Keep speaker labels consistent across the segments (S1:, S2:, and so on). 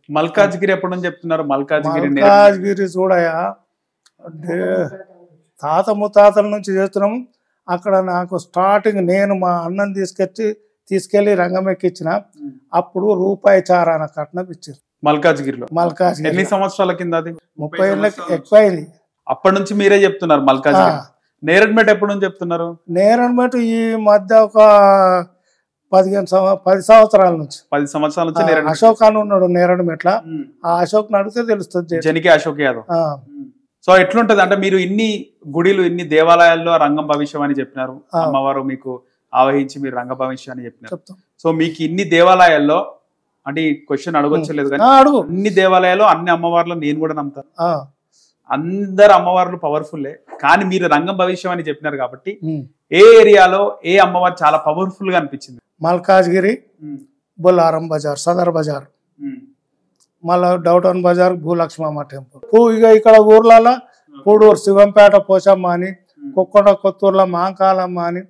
S1: మల్కాజ్గిరి ఎప్పటి నుంచి చెప్తున్నారు?
S2: మల్కాజ్గిరి చూడయా అంటే తాత ముత్తాతల నుంచి చేస్తున్నాము. అక్కడ నాకు స్టార్టింగ్ నేను మా అన్నని తీసుకెళ్లి రంగం ఎక్కించిన. అప్పుడు రూపాయి చారాన కట్నం ఇచ్చారు
S1: మల్కాజ్గిరిలో.
S2: మల్కాజ్గిరి
S1: ఎన్ని సంవత్సరాల కింద? అది
S2: 30 ఏళ్ళకి ఎక్కువైంది.
S1: అప్పటి నుంచి మీరే చెప్తున్నారు మల్కాజ్గిరి. నేరడ్మెట్ ఎప్పటి నుంచి చెప్తున్నారు?
S2: నేరడ్మెట్ ఈ మధ్య ఒక 10 సంవత్సరాల నుంచి.
S1: 10 సంవత్సరాల నుంచి.
S2: అశోక్ అని ఉన్నాడు నేరడ్మెట్ల. ఆ అశోక్ అడిగితే తెలుస్తుంది.
S1: జనికి అశోక్ యాదవ్. సో ఎట్లుంటది అంటే మీరు ఇన్ని గుడిలు ఇన్ని దేవాలయాల్లో రంగం భవిష్యం అని చెప్పినారు. అమ్మవారు మీకు ఆవహించి మీరు రంగ భవిష్యం అని చెప్పినారు. సో మీకు ఇన్ని దేవాలయాల్లో అంటే ఈ క్వశ్చన్ అడగొచ్చలేదు కానీ ఇన్ని దేవాలయాల్లో అన్ని అమ్మవార్లు నేను కూడా నమ్ముతాను. అందరు అమ్మవార్లు పవర్ఫుల్లే. కానీ మీరు రంగం భవిష్యం అని చెప్పినారు కాబట్టి ఏ ఏరియాలో ఏ అమ్మవారు చాలా పవర్ఫుల్ గా అనిపించింది?
S2: మల్కాజ్గిరి, బొల్లారం బజార్, సదర్ బజార్, మళ్ళా డౌటౌన్ బజార్, భూలక్ష్మమ్మ టెంపుల్. ఇక ఇక్కడ ఊర్లలో పూడూరు శివంపేట పోచమ్మ అని, కొక్కొండ కొత్తూరులో మహాకాలమ్మ అని,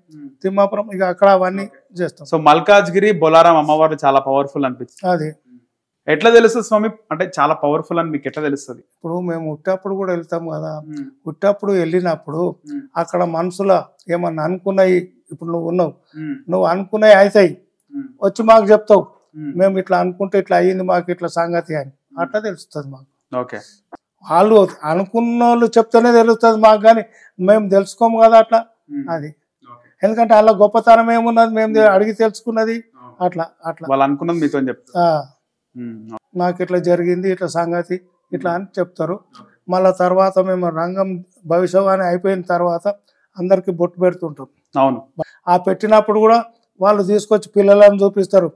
S2: తిమ్మాపురం, ఇక అక్కడ అవన్నీ చేస్తాం.
S1: సో మల్కాజ్గిరి, బొల్లారం అమ్మవారు చాలా పవర్ఫుల్ అనిపించింది.
S2: అది
S1: ఎట్లా తెలుస్తుంది స్వామి? అంటే చాలా పవర్ఫుల్ అని మీకు ఎట్లా తెలుస్తుంది?
S2: ఇప్పుడు మేము ఉట్టప్పుడు కూడా వెళ్తాం కదా. ఉట్టప్పుడు వెళ్ళినప్పుడు అక్కడ మనసులో ఏమన్నా అనుకున్నాయి, ఇప్పుడు నువ్వు ఉన్నావు, నువ్వు అనుకున్నాయి అవుతాయి, వచ్చి మాకు చెప్తావు. మేము ఇట్లా అనుకుంటే ఇట్లా అయ్యింది మాకు ఇట్లా సంగతి అని అట్లా తెలుస్తుంది మాకు.
S1: ఓకే,
S2: వాళ్ళు అనుకున్న వాళ్ళు చెప్తేనే తెలుస్తుంది మాకు, కానీ మేము తెలుసుకోము కదా అట్లా. అది ఎందుకంటే అలా గొప్పతనం ఏమున్నది మేము అడిగి తెలుసుకున్నది. అట్లా అట్లా
S1: వాళ్ళు అనుకున్నది మీతో చెప్తా.
S2: నాకు ఇట్లా జరిగింది ఇట్లా సంగతి ఇట్లా అని చెప్తారు. మళ్ళా తర్వాత మేము రంగం భవిష్యవాణి అయిపోయిన తర్వాత అందరికి బొట్టు పెడుతుంటాం.
S1: అవును,
S2: ఆ పెట్టినప్పుడు కూడా వాళ్ళు తీసుకొచ్చి పిల్లలను చూపిస్తారు.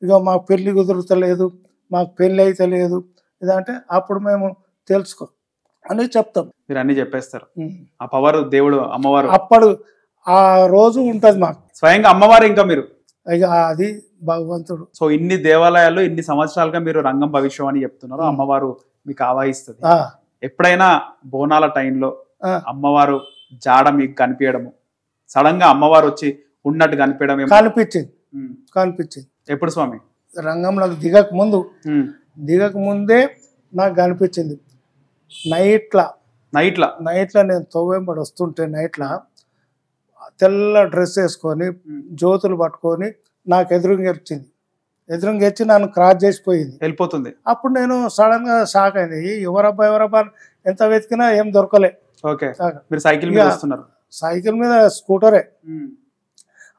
S2: ఇక మాకు పెళ్లి కుదురుతలేదు, మాకు పెళ్లి అయితే లేదు ఇదంటే అప్పుడు మేము తెలుసుకో అని చెప్తాం.
S1: మీరు అన్ని చెప్పేస్తారు. ఆ పవర్ దేవుడు అమ్మవారు
S2: అప్పుడు ఆ రోజు ఉంటది మాకు
S1: స్వయంగా అమ్మవారు. ఇంకా మీరు
S2: ఇక అది భగవంతుడు.
S1: సో ఇన్ని దేవాలయాల్లో ఇన్ని సంవత్సరాలుగా మీరు రంగం భవిష్యం అని చెప్తున్నారు. అమ్మవారు మీకు ఆవాహిస్తుంది. ఎప్పుడైనా బోనాల టైంలో అమ్మవారు జాడ మీకు కనిపించడము, సడన్ గా అమ్మవారు వచ్చి ఉన్నట్టు కనిపించడం
S2: కనిపించింది.
S1: ఎప్పుడు స్వామి?
S2: రంగంలో దిగక ముందే నాకు కనిపించింది. నైట్లా నేను తొవ్వెంబడి వస్తుంటే నైట్లా తెల్ల డ్రెస్ వేసుకొని జ్యోతులు పట్టుకొని నాకు ఎదురుంగెచ్చి నన్ను క్రాస్ చేసిపోయింది,
S1: వెళ్ళిపోతుంది.
S2: అప్పుడు నేను సడన్ గా షాక్ అయింది. ఎవరబ్బా ఎంత వెతికినా ఏం దొరకలే. సైకిల్ మీద స్కూటరే.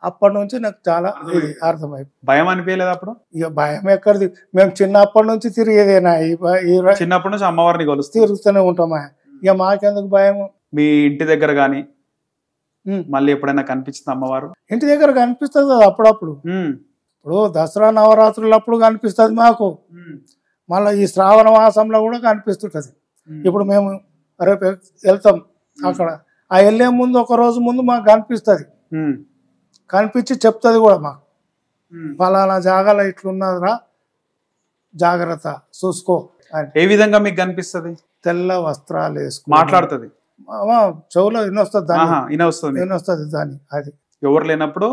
S2: అప్పటి నుంచి నాకు చాలా ఇది అర్థమైంది.
S1: భయం అనిపించలేదు అప్పుడు?
S2: ఇక భయం ఎక్కడిది, మేము చిన్నప్పటి నుంచి తిరిగేదేనా.
S1: చిన్నప్పటి నుంచి అమ్మవారిని
S2: తిరుగుతూనే ఉంటామా, ఇక మాకెందుకు భయం.
S1: మీ ఇంటి దగ్గర గాని మళ్ళీ ఎప్పుడైనా కనిపిస్తుంది అమ్మవారు?
S2: ఇంటి దగ్గర కనిపిస్తుంది కదా అప్పుడప్పుడు. ఇప్పుడు దసరా నవరాత్రులప్పుడు కనిపిస్తుంది మాకు. మళ్ళీ ఈ శ్రావణ మాసంలో కూడా కనిపిస్తుంటది. ఇప్పుడు మేము రేపు వెళ్తాం అక్కడ, ఆ వెళ్ళే ముందు ఒక రోజు ముందు మాకు కనిపిస్తుంది. కనిపించి చెప్తుంది కూడా మాకు, ఫలానా జాగాలో ఇట్లున్నదిరా జాగ్రత్త చూసుకో అని.
S1: ఏ విధంగా మీకు కనిపిస్తుంది?
S2: తెల్ల వస్త్రాలు వేసుకుని
S1: మాట్లాడుతుంది,
S2: చెవులో వినొస్తుంది దాని. అది
S1: ఎవరు లేనప్పుడు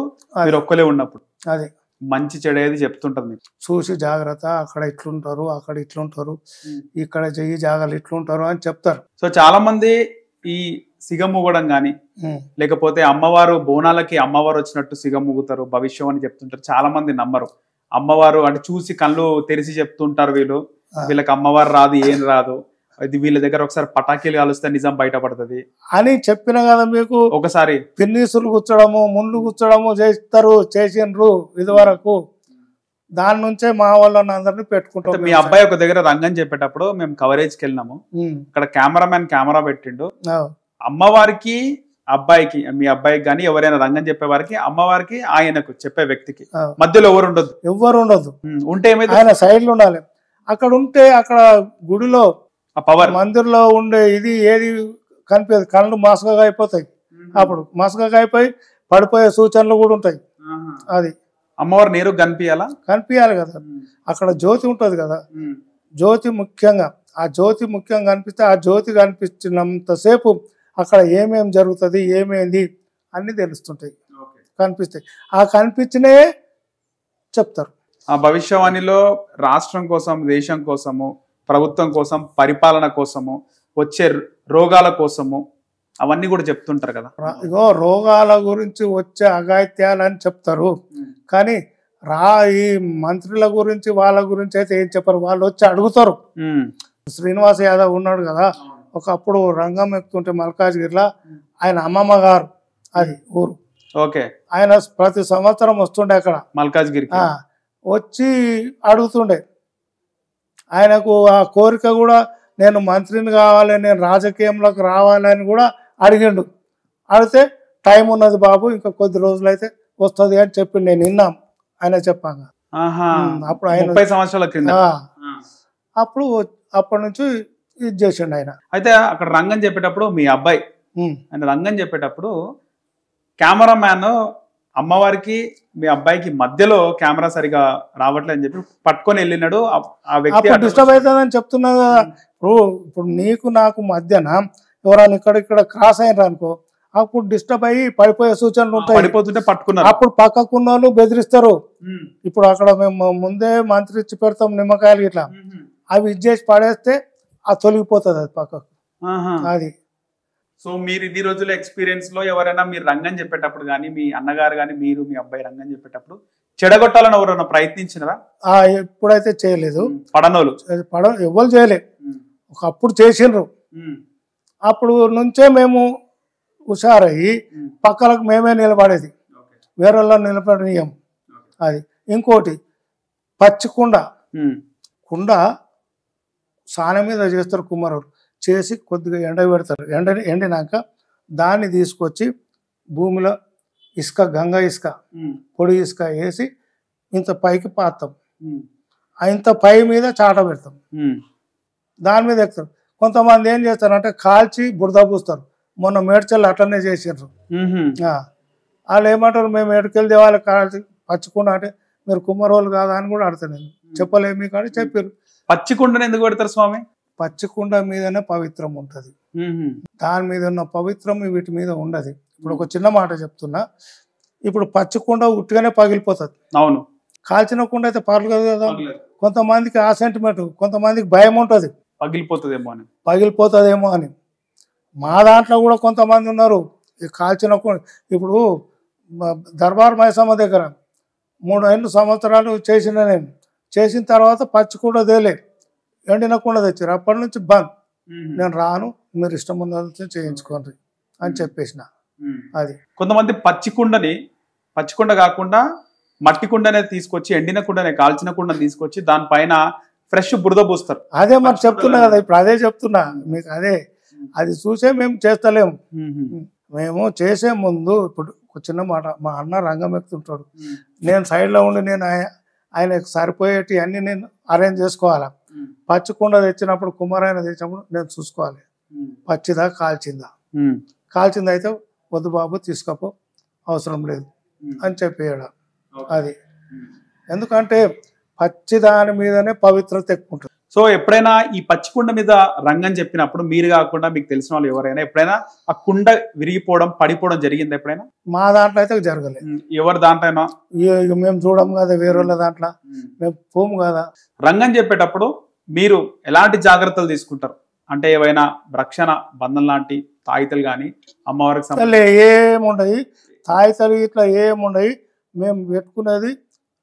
S1: మీరు ఒక్కలే ఉన్నప్పుడు
S2: అది
S1: మంచి చెడేది చెప్తుంటది మీకు.
S2: చూసి జాగ్రత్త, అక్కడ ఇట్లుంటారు, అక్కడ ఇట్లుంటారు, ఇక్కడ చెయ్యి జాగాలు ఇట్లుంటారు అని చెప్తారు.
S1: సో చాలా మంది ఈ సిగముగడం గాని లేకపోతే అమ్మవారు బోనాలకి అమ్మవారు వచ్చినట్టు సిగముగుతారు భవిష్యం అని చెప్తుంటారు. చాలా మంది నమ్మరు. అమ్మవారు అంటే చూసి కళ్ళు తెరిచి చెప్తుంటారు వీళ్ళకి అమ్మవారు రాదు, ఏం రాదు, ఇది వీళ్ళ దగ్గర ఒకసారి పటాకీలు కాలుస్తే నిజం బయటపడుతుంది
S2: అని చెప్పిన కదా మీకు.
S1: ఒకసారి
S2: పిన్నీసులు గుచ్చడము, ముండ్లు గుచ్చడము చేసిండ్రు ఇది వరకు. దాని నుంచే మా వాళ్ళని అందరినీ పెట్టుకుంటాం.
S1: మీ అబ్బాయి ఒక దగ్గర రంగం చెప్పేటప్పుడు మేము కవరేజ్కి వెళ్ళినాము. అక్కడ కెమెరామెన్ కెమెరా పెట్టిండు. అమ్మవారికి అబ్బాయికి, మీ అబ్బాయికి కానీ ఎవరైనా రంగం చెప్పే వారికి, అమ్మవారికి ఆయనకు చెప్పే వ్యక్తికి మధ్యలో ఎవరు ఉండదు. ఉంటే ఏమైతే
S2: ఆయన సైడ్ లో ఉండాలి. అక్కడ ఉంటే అక్కడ గుడిలో
S1: పవర్
S2: మందిర్లో ఉండే ఇది ఏది కనిపించదు. కళ్ళు మసకగా అయిపోతాయి. అప్పుడు మసకగా అయిపోయి పడిపోయే సూచనలు కూడా ఉంటాయి. అది
S1: అమ్మవారు నేరు కనిపించాలి
S2: కదా. అక్కడ జ్యోతి ఉంటది కదా, జ్యోతి ముఖ్యంగా. ఆ జ్యోతి ముఖ్యంగా కనిపిస్తే ఆ జ్యోతి కనిపించినంతసేపు అక్కడ ఏమేమి జరుగుతుంది, ఏమేంది అన్ని తెలుస్తుంటాయి, కనిపిస్తాయి. ఆ కనిపించినే చెప్తారు.
S1: ఆ భవిష్యవాణిలో రాష్ట్రం కోసం, దేశం కోసము, ప్రభుత్వం కోసం, పరిపాలన కోసము, వచ్చే రోగాల కోసము అవన్నీ కూడా చెప్తుంటారు కదా.
S2: ఇగో రోగాల గురించి వచ్చే అఘాయిత్యాలు అని చెప్తారు, కానీ ఈ మంత్రుల గురించి వాళ్ళ గురించి అయితే ఏం చెప్పరు. వాళ్ళు వచ్చి అడుగుతారు. శ్రీనివాస్ యాదవ్ ఉన్నాడు కదా, ఒకప్పుడు రంగం ఎక్కుతుంటే మల్కాజ్గిరిలో ఆయన అమ్మమ్మ గారు అది ఊరు.
S1: ఓకే.
S2: ఆయన ప్రతి సంవత్సరం వస్తుండే అక్కడ
S1: మల్కాజ్గిరి,
S2: వచ్చి అడుగుతుండే. ఆయనకు ఆ కోరిక కూడా నేను మంత్రిని కావాలి, నేను రాజకీయంలోకి రావాలని కూడా అడిగిండు. అడిగితే టైం ఉన్నది బాబు, ఇంకా కొద్ది రోజులైతే వస్తుంది అని చెప్పి నేను విన్నాం ఆయన చెప్పాక. అప్పుడు ఆయన
S1: 30 సంవత్సరాల క్రింద.
S2: అప్పుడు అప్పటి నుంచి ఇది చేసిండు ఆయన.
S1: అయితే అక్కడ రంగం చెప్పేటప్పుడు మీ అబ్బాయి ఆయన రంగం చెప్పేటప్పుడు కెమెరామ్యాన్ అమ్మవారికి మీ అబ్బాయికి మధ్యలో కెమెరా సరిగా రావట్లేదు అని చెప్పి పట్టుకొని వెళ్ళినాడు. ఆ వ్యక్తి
S2: డిస్టర్బ్ అవుతుందని చెప్తున్నా కదా. ఇప్పుడు నీకు నాకు మధ్యన ఎవరైనా ఇక్కడ క్రాస్ అయినారు అనుకో, అప్పుడు డిస్టర్బ్ అయ్యి పడిపోయే సూచనలు ఉంటాయి.
S1: పడిపోతుంటే పట్టుకున్నారు.
S2: అప్పుడు పక్కకున్న వాళ్ళు బెదిరిస్తారు. ఇప్పుడు అక్కడ మేము ముందే మంత్రి ఇచ్చి పెడతాం నిమ్మకాయలు ఇట్లా, అవి ఇచ్చేసి పడేస్తే అది తొలగిపోతుంది అది పక్కకు. అది
S1: సో మీరు ఇన్ని రోజుల ఎక్స్పీరియన్స్ లో ఎవరైనా మీరు రంగం చెప్పేటప్పుడు కానీ, మీ అన్నగారు కానీ, మీరు మీ అబ్బాయి రంగం చెప్పేటప్పుడు చెడగొట్టాలని ఎవరైనా ప్రయత్నించినరా?
S2: ఎప్పుడైతే చేయలేదు.
S1: పడనోళ్ళు
S2: ఎవరు చేయలేదు. ఒకప్పుడు చేసిండ్రు. అప్పుడు నుంచే మేము హుషారయ్యి పక్కలకు మేమే నిలబడేది, వేరే నిలబడనీయం. అది ఇంకోటి పచ్చి కుండ సాన మీద చేస్తారు కుమ్మరోళ్ళు, చేసి కొద్దిగా ఎండ పెడతారు. ఎండినాక దాన్ని తీసుకొచ్చి భూమిలో ఇసుక, గంగా ఇసుక, పొడి ఇసుక వేసి ఇంత పైకి పాతాం, ఇంత పై మీద చాట పెడతాం, దాని మీద ఎక్కుతారు. కొంతమంది ఏం చేస్తారంటే కాల్చి బురద పూస్తారు. మొన్న మేడ్చల్ అట్లనే చేసిండ్రు. వాళ్ళు ఏమంటారు, మేము ఎటుకెళ్ళి దేవాలి కాల్చి పచ్చుకుండా అంటే మీరు కుమ్మరోళ్ళు కాదా అని కూడా అడతాను. నేను చెప్పలేమి కానీ చెప్పారు.
S1: పచ్చికుండని ఎందుకు పెడతారు స్వామి?
S2: పచ్చికుండ మీదనే పవిత్రం ఉంటుంది, దాని మీద ఉన్న పవిత్రం వీటి మీద ఉండదు. ఇప్పుడు ఒక చిన్న మాట చెప్తున్నా, ఇప్పుడు పచ్చికుండ ఉట్టిగానే పగిలిపోతుంది.
S1: అవును.
S2: కాల్చిన కుండ అయితే పర్లేదు కదా. కొంతమందికి ఆ సెంటిమెంట్, కొంతమందికి భయం ఉంటుంది పగిలిపోతుందేమో అని. మా దాంట్లో కూడా కొంతమంది ఉన్నారు ఈ కాల్చిన కుండ. ఇప్పుడు దర్బార్ మైసమ్మ దగ్గర 3 సంవత్సరాలు చేసిన నేను, చేసిన తర్వాత పచ్చికుండ తేలే, ఎండిన కుండ తెచ్చారు. అప్పటి నుంచి బంద్, నేను రాను, మీరు ఇష్టం ఉన్నది చేయించుకోండి అని చెప్పేసిన. అది
S1: కొంతమంది పచ్చికుండ కాకుండా మట్టి కుండనే తీసుకొచ్చి, ఎండిన కుండనే, కాల్చిన కుండని తీసుకొచ్చి దానిపైన ఫ్రెష్ బురద పూస్తారు.
S2: అదే మరి చెప్తున్నా కదా, ఇప్పుడు అదే చెప్తున్నా మీకు. అదే అది చూసే మేము చేస్తలేము. మేము చేసే ముందు ఇప్పుడు ఒక చిన్న మాట, మా అన్న రంగం ఎక్కుతుంటాడు, నేను సైడ్లో ఉండి నేను ఆయనకు సరిపోయేటి అన్ని నేను అరేంజ్ చేసుకోవాలా. పచ్చికుండ తెచ్చినప్పుడు, కుమ్మరాయన తెచ్చినప్పుడు నేను చూసుకోవాలి, పచ్చిదా కాల్చిందా అయితే వద్దు బాబు తీసుకోపో, అవసరం లేదు అని చెప్పేయడం. అది ఎందుకంటే పచ్చి దాని మీదనే పవిత్రత ఎక్కువ ఉంటుంది.
S1: సో ఎప్పుడైనా ఈ పచ్చికుండ మీద రంగం చెప్పినప్పుడు మీరు కాకుండా మీకు తెలిసిన వాళ్ళు ఎవరైనా ఎప్పుడైనా ఆ కుండ విరిగిపోవడం, పడిపోవడం జరిగింది ఎప్పుడైనా?
S2: మా దాంట్లో అయితే జరగలేదు.
S1: ఎవరి దాంట్లో
S2: మేము చూడం కదా, వేరే వాళ్ళ దాంట్లో మేము పోము కదా.
S1: రంగం చెప్పేటప్పుడు మీరు ఎలాంటి జాగ్రత్తలు తీసుకుంటారు? అంటే ఏవైనా రక్షణ బంధం లాంటి తాయితలు కానీ అమ్మవారికి
S2: ఏముండయి, తాయితలు ఇట్లా ఏముండయి. మేము పెట్టుకునేది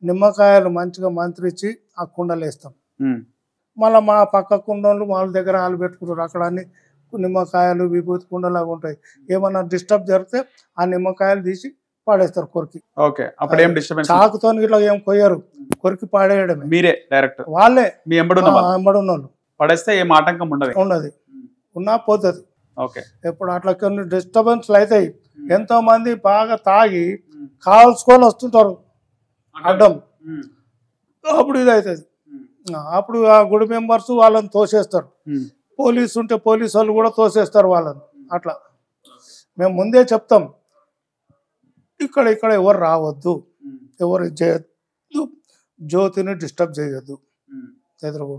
S2: నిమ్మకాయలు మంచిగా మంత్రించి ఆ కుండలు వేస్తాం. మళ్ళీ మా పక్క కుండలు వాళ్ళ దగ్గర వాళ్ళు పెట్టుకుంటారు. అక్కడ అన్ని నిమ్మకాయలు, విభూతి కుండలు అవి ఉంటాయి. ఏమన్నా డిస్టర్బ్ జరిగితే ఆ నిమ్మకాయలు తీసి పాడేస్తారు కొరికి. చాకుతో ఇట్లా ఏం కొయ్యరు, కొరికి పాడేయడమే.
S1: మీరే డైరెక్ట్
S2: వాళ్ళే
S1: మీ ఎంబడున్న
S2: వాళ్ళు
S1: పడేస్తే ఏం ఆటంకం
S2: ఉండదు, ఉన్నా పోతుంది. ఎప్పుడు అట్లా కొన్ని డిస్టర్బెన్స్లు అవుతాయి. ఎంతో మంది బాగా తాగి కాల్చుకొని వస్తుంటారు అడ్డం, అప్పుడు ఇది అవుతుంది. అప్పుడు ఆ గుడి మెంబర్స్ వాళ్ళని తోసేస్తారు. పోలీసు ఉంటే పోలీసు వాళ్ళు కూడా తోసేస్తారు వాళ్ళని. అట్లా మేము ముందే చెప్తాం, ఇక్కడ ఎవరు రావద్దు, ఎవరు చేయొద్దు, జ్యోతిని డిస్టర్బ్ చేయొద్దు. ఎదురు